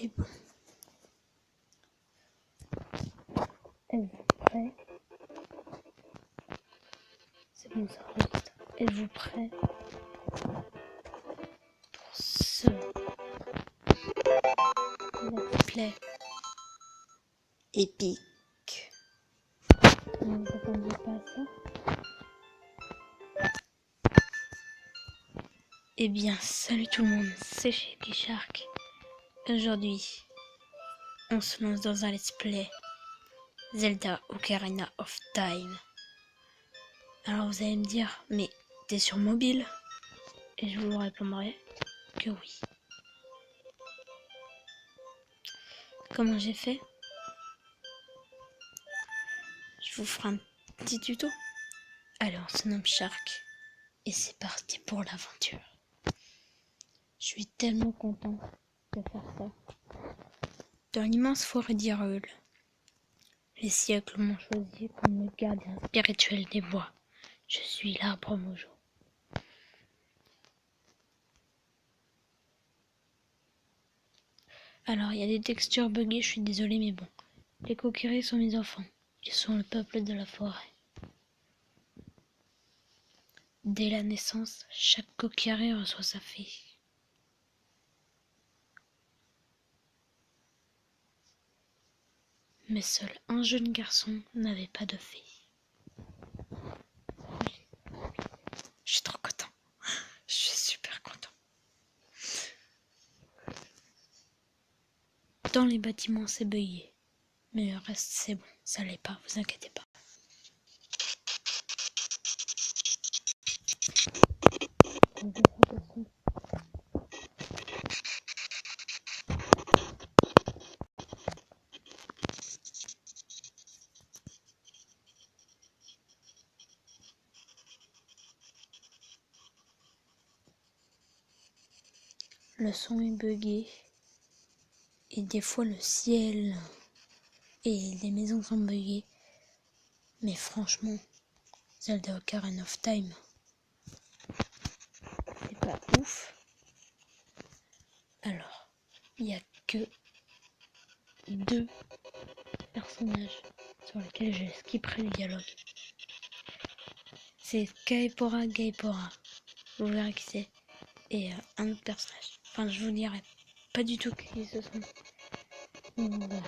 c'est bon. Êtes-vous prêts? C'est bon, ça enregistre. Êtes-vous prêts pour ce let's play épique? Ne vous attendez pas à ça? Eh bien, salut tout le monde, c'est Shaky Shark. Aujourd'hui, on se lance dans un let's play Zelda Ocarina of Time. Alors vous allez me dire, mais t'es sur mobile? Et je vous répondrai que oui. Comment j'ai fait? Je vous ferai un petit tuto. Allez, on se nomme Shark. Et c'est parti pour l'aventure. Je suis tellement content de faire ça. Dans l'immense forêt d'Hyrule, les siècles m'ont choisi comme le gardien spirituel des bois. Je suis l'arbre mojo. Alors, il y a des textures buggées, je suis désolée, mais bon. Les Kokiri sont mes enfants. Ils sont le peuple de la forêt. Dès la naissance, chaque Kokiri reçoit sa fée. Mais seul un jeune garçon n'avait pas de fée. Je suis trop content. Je suis super content. Dans les bâtiments, c'est bugué. Mais le reste, c'est bon. Ça l'est pas, vous inquiétez pas. Le son est bugué. Et des fois, le ciel et les maisons sont buggées. Mais franchement, Zelda Ocarina of Time, c'est pas ouf. Alors, il n'y a que 2 personnages sur lesquels je skipperai le dialogue. C'est Gaepora. Vous verrez qui c'est. Et un autre personnage. Enfin, je vous dirai pas du tout qui ce sont. Mais vous verrez.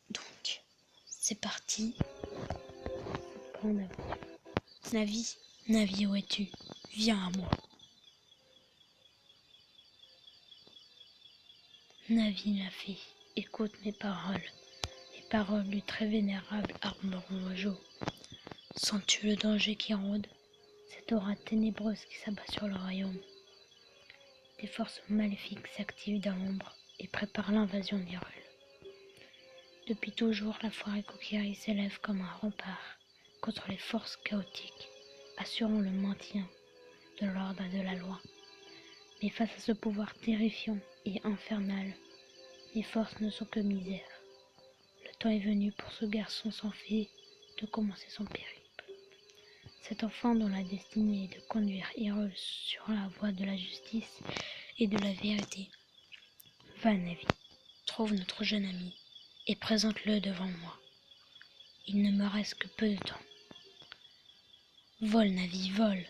Donc, c'est parti. Grande aventure. Navi, où es-tu? Viens à moi. Navi la fée, écoute mes paroles. Les paroles du très vénérable arbre mojo. Sens-tu le danger qui rôde? Cette aura ténébreuse qui s'abat sur le royaume. Des forces maléfiques s'activent dans l'ombre et préparent l'invasion d'Hyrule. Depuis toujours, la forêt Kokiri s'élève comme un rempart contre les forces chaotiques, assurant le maintien de l'ordre et de la loi. Mais face à ce pouvoir terrifiant et infernal, les forces ne sont que misère. Le temps est venu pour ce garçon sans fée de commencer son périple. Cet enfant dont la destinée est de conduire Hyrule sur la voie de la justice et de la vérité. Va, Navi, trouve notre jeune ami et présente-le devant moi. Il ne me reste que peu de temps. Vole, Navi, vole.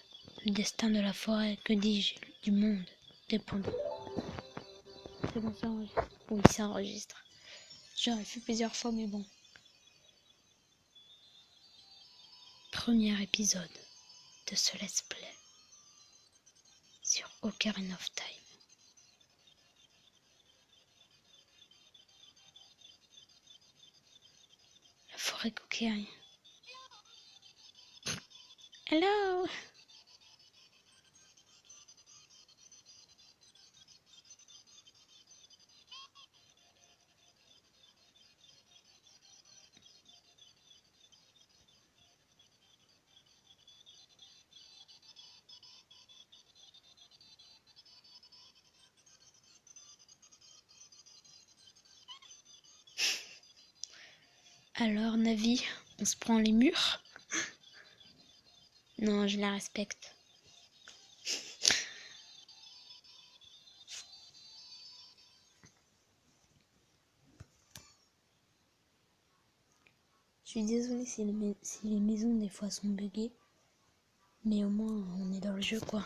Le destin de la forêt, que dis-je, du monde, dépend de... C'est bon, ça enregistre? Oui, ça enregistre. J'aurais fait plusieurs fois, mais bon. Premier épisode de ce let's play sur Ocarina of Time. La forêt Kokiri. Hello! Alors, Navi, on se prend les murs? Non, je la respecte. Je suis désolée si les maisons des fois sont buggées, mais au moins on est dans le jeu quoi.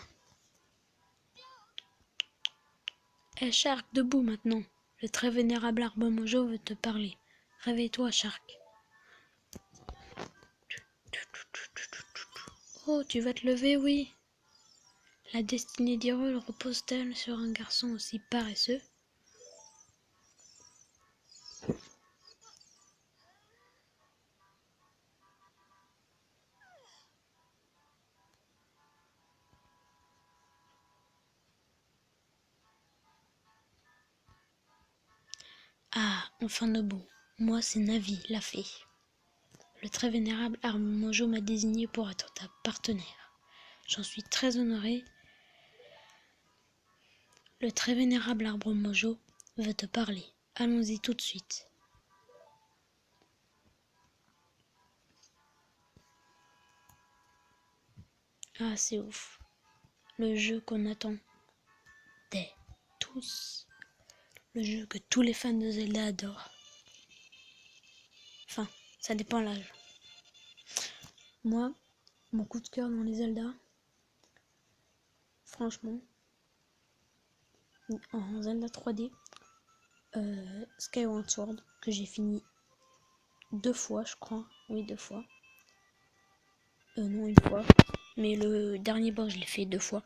Eh Shark, debout maintenant. Le très vénérable arbre Mojo veut te parler. Réveille-toi, Shark. Oh, tu vas te lever, oui. La destinée d'Hyrule repose-t-elle sur un garçon aussi paresseux? Ah, enfin debout. Moi, c'est Navi, la fée. Le très vénérable arbre Mojo m'a désigné pour être ta partenaire. J'en suis très honorée. Le très vénérable arbre Mojo veut te parler. Allons-y tout de suite. Ah, c'est ouf. Le jeu qu'on attend tous. Le jeu que tous les fans de Zelda adorent. Enfin, ça dépend de l'âge. Moi, mon coup de cœur dans les Zelda, franchement, en Zelda 3D, Skyward Sword, que j'ai fini 2 fois, je crois. Oui, 2 fois. Non, 1 fois. Mais le dernier boss, je l'ai fait 2 fois.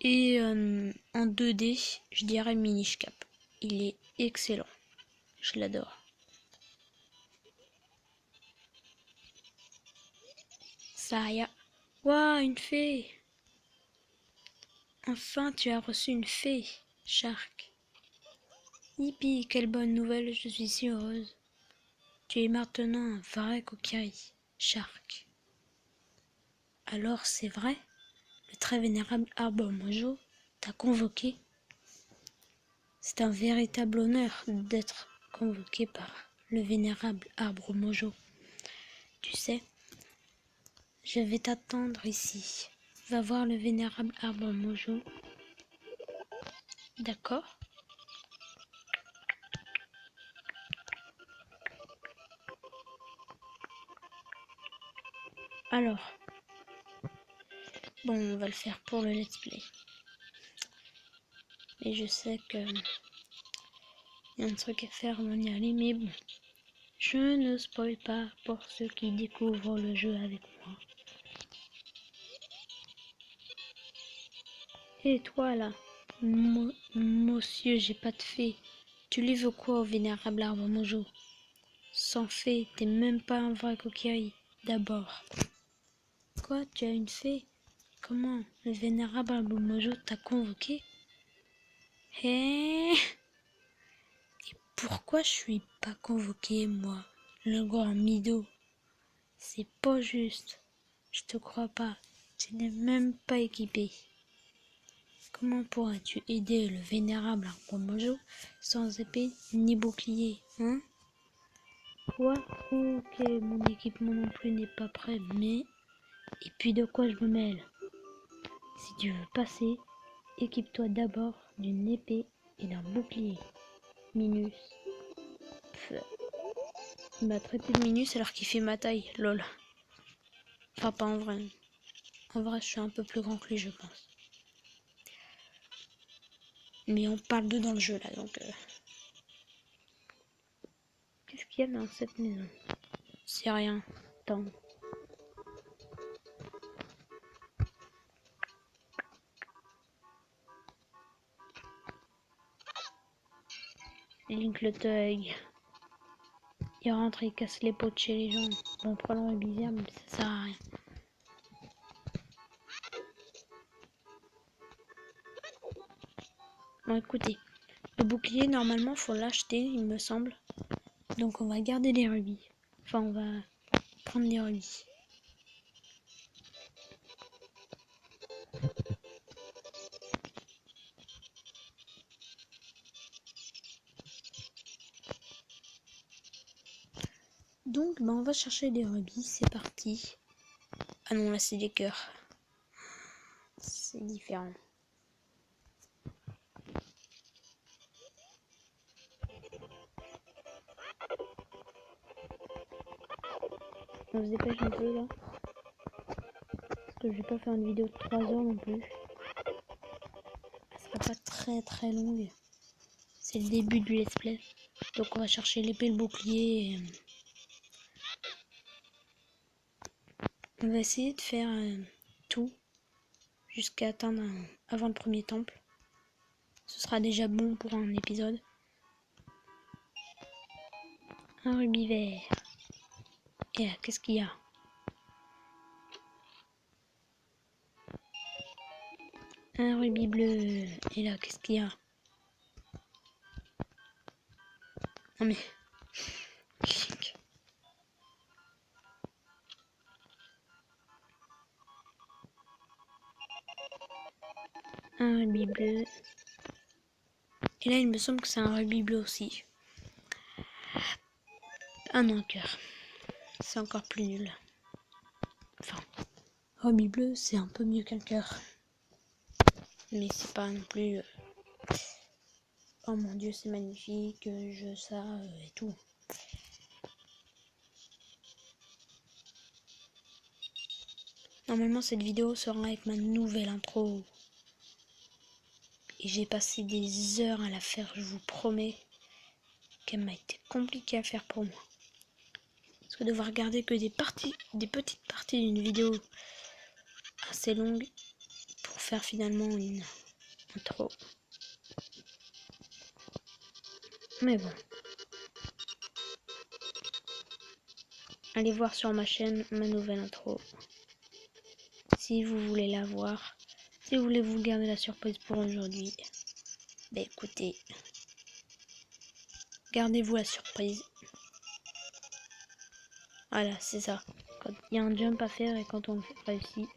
Et en 2D, je dirais Minish Cap. Il est excellent. Je l'adore. Saya. Waouh, une fée! Enfin, tu as reçu une fée, Shark. Yippee, quelle bonne nouvelle, je suis si heureuse. Tu es maintenant un vrai Kokiri, Shark. Alors c'est vrai? Le très vénérable arbre Mojo t'a convoqué? C'est un véritable honneur d'être convoqué par le vénérable arbre Mojo. Tu sais, je vais t'attendre ici. Va voir le vénérable arbre Mojo. D'accord? Alors, bon, on va le faire pour le let's play. Et je sais que y a un truc à faire avant d'y aller, mais bon. Je ne spoil pas pour ceux qui découvrent le jeu avec moi. Et toi là, monsieur, j'ai pas de fée. Tu lui veux quoi au vénérable arbre Mojo? Sans fée, t'es même pas un vrai Kokiri, d'abord. Quoi, tu as une fée? Comment? Le vénérable arbre Mojo t'a convoqué? Eh? Et pourquoi je suis pas convoqué, moi, le grand Mido? C'est pas juste. Je te crois pas. Tu n'es même pas équipé. Comment pourras-tu aider le vénérable arbre Mojo sans épée ni bouclier, hein? Quoi? Ok, mon équipement non plus n'est pas prêt, mais... Et puis de quoi je me mêle? Si tu veux passer, équipe-toi d'abord d'une épée et d'un bouclier. Minus. Pff. Il m'a traité de Minus alors qu'il fait ma taille, lol. Enfin, pas en vrai. En vrai, je suis un peu plus grand que lui, je pense. Mais on parle d'eux dans le jeu, là, donc... Qu'est-ce qu'il y a dans cette maison? C'est rien. Attends. Link le Thug. Il rentre, il casse les pots de chez les gens. Bon, prenons le bizarre, mais ça sert à rien. Bon, écoutez. Le bouclier, normalement, faut l'acheter, il me semble. Donc, on va garder les rubis. Enfin, on va prendre les rubis. donc, on va chercher les rubis. C'est parti. Ah non, là, c'est des cœurs. C'est différent. On se dépêche un peu, là. Parce que je vais pas faire une vidéo de 3 heures non plus. Elle sera pas très longue. C'est le début du let's play. Donc on va chercher l'épée, le bouclier. Et on va essayer de faire tout jusqu'à atteindre avant le premier temple. Ce sera déjà bon pour un épisode. Un rubis vert. Et là, qu'est-ce qu'il y a? Un rubis bleu. Et là, qu'est-ce qu'il y a? Non mais... Un rubis bleu. Et là, il me semble que c'est un rubis bleu aussi. Ah non, cœur. C'est encore plus nul. Enfin, rubis bleu, c'est un peu mieux qu'un cœur. Mais c'est pas non plus... Oh mon dieu, c'est magnifique, je ça et tout. Normalement, cette vidéo sera avec ma nouvelle intro. Et j'ai passé des heures à la faire, je vous promets qu'elle m'a été compliquée à faire pour moi. Parce que devoir regarder que des petites parties d'une vidéo assez longue pour faire finalement une intro. Mais bon. Allez voir sur ma chaîne ma nouvelle intro. Si vous voulez la voir. Si vous voulez vous garder la surprise pour aujourd'hui. Bah écoutez. Gardez-vous la surprise. Voilà, c'est ça. Quand il y a un jump à faire et quand on réussit.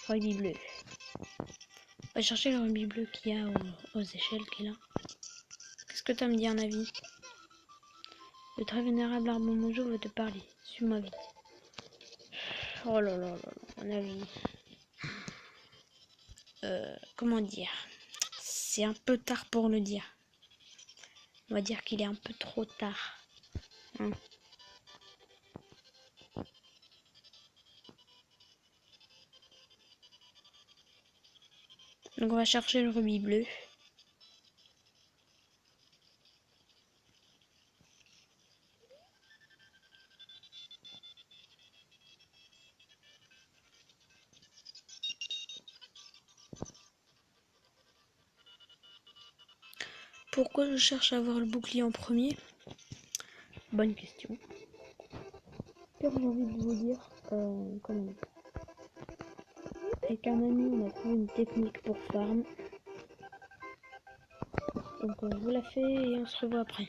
Rubis bleu. On va chercher le rubis bleu qu'il y a aux échelles qui est là. Qu'est-ce que tu as à me dire, un avis? Le très vénérable arbre Mojo veut te parler. Suis-moi vite. Oh là là là là, un avis. Comment dire? C'est un peu tard pour le dire. On va dire qu'il est un peu trop tard. Hein. Donc on va chercher le rubis bleu. Pourquoi je cherche à avoir le bouclier en premier? Bonne question. Car j'ai envie de vous dire, comment avec un ami, on a trouvé une technique pour farm. Donc on vous la fait et on se revoit après.